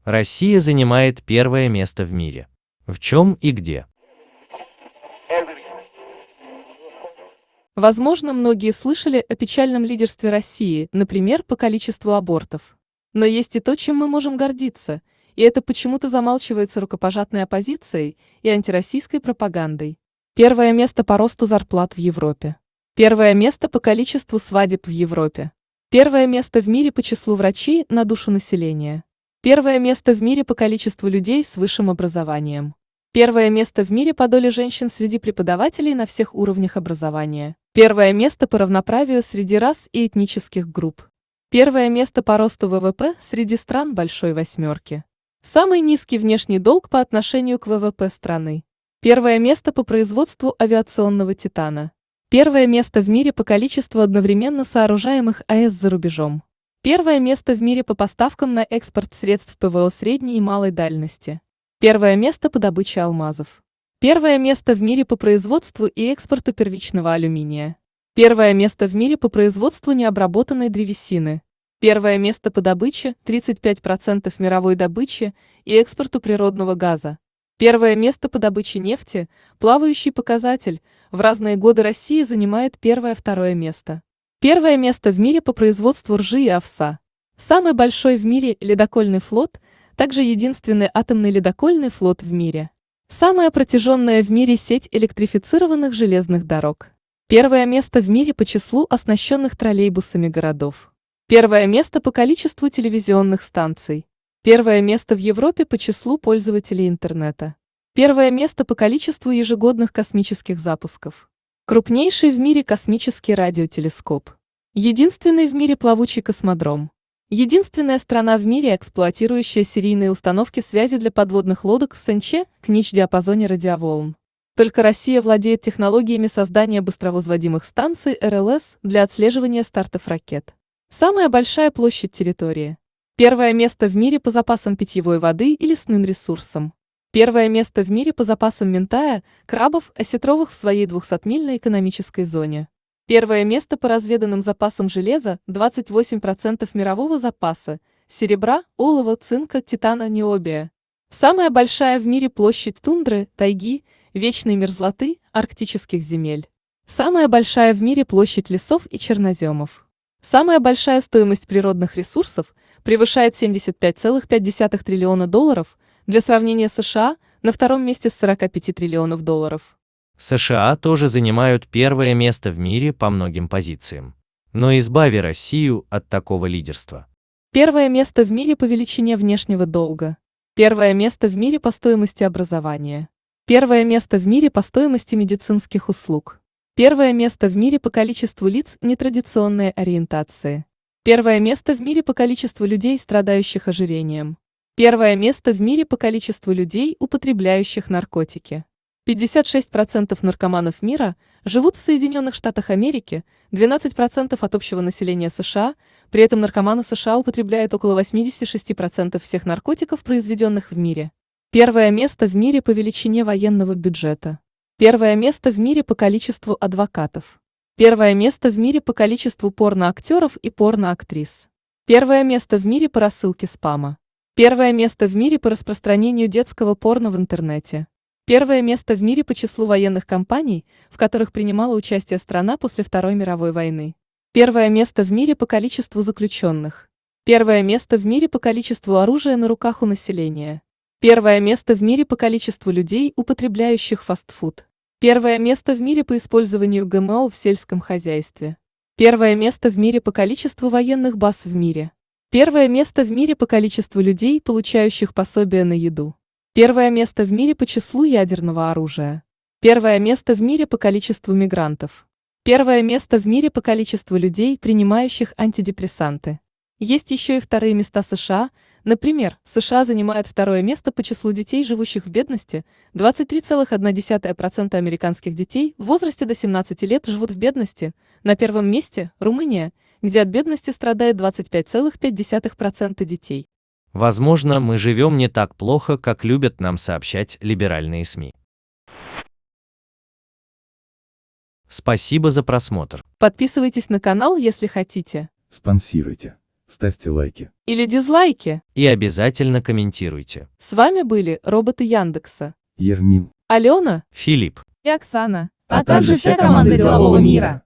Россия занимает первое место в мире. В чем и где? Возможно, многие слышали о печальном лидерстве России, например, по количеству абортов. Но есть и то, чем мы можем гордиться, и это почему-то замалчивается рукопожатной оппозицией и антироссийской пропагандой. Первое место по росту зарплат в Европе. Первое место по количеству свадеб в Европе. Первое место в мире по числу врачей на душу населения. Первое место в мире по количеству людей с высшим образованием. Первое место в мире по доле женщин среди преподавателей на всех уровнях образования. Первое место по равноправию среди рас и этнических групп. Первое место по росту ВВП среди стран Большой Восьмерки. Самый низкий внешний долг по отношению к ВВП страны. Первое место по производству авиационного титана. Первое место в мире по количеству одновременно сооружаемых АЭС за рубежом. Первое место в мире по поставкам на экспорт средств ПВО средней и малой дальности. Первое место по добыче алмазов. Первое место в мире по производству и экспорту первичного алюминия. Первое место в мире по производству необработанной древесины. Первое место по добыче 35% мировой добычи и экспорту природного газа. Первое место по добыче нефти, плавающий показатель, в разные годы Россия занимает первое-второе место. Первое место в мире по производству ржи и овса. Самый большой в мире ледокольный флот, также единственный атомный ледокольный флот в мире. Самая протяженная в мире сеть электрифицированных железных дорог. Первое место в мире по числу оснащенных троллейбусами городов. Первое место по количеству телевизионных станций. Первое место в Европе по числу пользователей интернета. Первое место по количеству ежегодных космических запусков. Крупнейший в мире космический радиотелескоп. Единственный в мире плавучий космодром. Единственная страна в мире, эксплуатирующая серийные установки связи для подводных лодок в СНЧ к НИЧ-диапазоне радиоволн. Только Россия владеет технологиями создания быстровозводимых станций РЛС для отслеживания стартов ракет. Самая большая площадь территории. Первое место в мире по запасам питьевой воды и лесным ресурсам. Первое место в мире по запасам минтая, крабов, осетровых в своей 200-мильной экономической зоне. Первое место по разведанным запасам железа, 28% мирового запаса, серебра, олова, цинка, титана, ниобия. Самая большая в мире площадь тундры, тайги, вечной мерзлоты, арктических земель. Самая большая в мире площадь лесов и черноземов. Самая большая стоимость природных ресурсов превышает 75,5 триллиона долларов, для сравнения США на втором месте с 45 триллионов долларов. США тоже занимают первое место в мире по многим позициям. Но избави Россию от такого лидерства. Первое место в мире по величине внешнего долга. Первое место в мире по стоимости образования. Первое место в мире по стоимости медицинских услуг. Первое место в мире по количеству лиц нетрадиционной ориентации. Первое место в мире по количеству людей, страдающих ожирением. Первое место в мире по количеству людей, употребляющих наркотики. 56% наркоманов мира живут в Соединенных Штатах Америки, 12% от общего населения США, при этом наркоманы США употребляют около 86% всех наркотиков, произведенных в мире. Первое место в мире по величине военного бюджета. Первое место в мире по количеству адвокатов. Первое место в мире по количеству порноактеров и порноактрис. Первое место в мире по рассылке спама. Первое место в мире по распространению детского порно в интернете. Первое место в мире по числу военных кампаний, в которых принимала участие страна после Второй мировой войны. Первое место в мире по количеству заключенных. Первое место в мире по количеству оружия на руках у населения. Первое место в мире по количеству людей, употребляющих фастфуд. Первое место в мире по использованию ГМО в сельском хозяйстве. Первое место в мире по количеству военных баз в мире. Первое место в мире по количеству людей, получающих пособия на еду. Первое место в мире по числу ядерного оружия. Первое место в мире по количеству мигрантов. Первое место в мире по количеству людей, принимающих антидепрессанты. Есть еще и вторые места США. Например, США занимают второе место по числу детей, живущих в бедности. 23,1% американских детей в возрасте до 17 лет живут в бедности. На первом месте – Румыния, где от бедности страдает 25,5% детей. Возможно, мы живем не так плохо, как любят нам сообщать либеральные СМИ. Спасибо за просмотр. Подписывайтесь на канал, если хотите. Спонсируйте. ставьте лайки. Или дизлайки. И обязательно комментируйте. С вами были роботы Яндекса. Ермин. Алена Филипп. и Оксана. а также вся команда делового мира.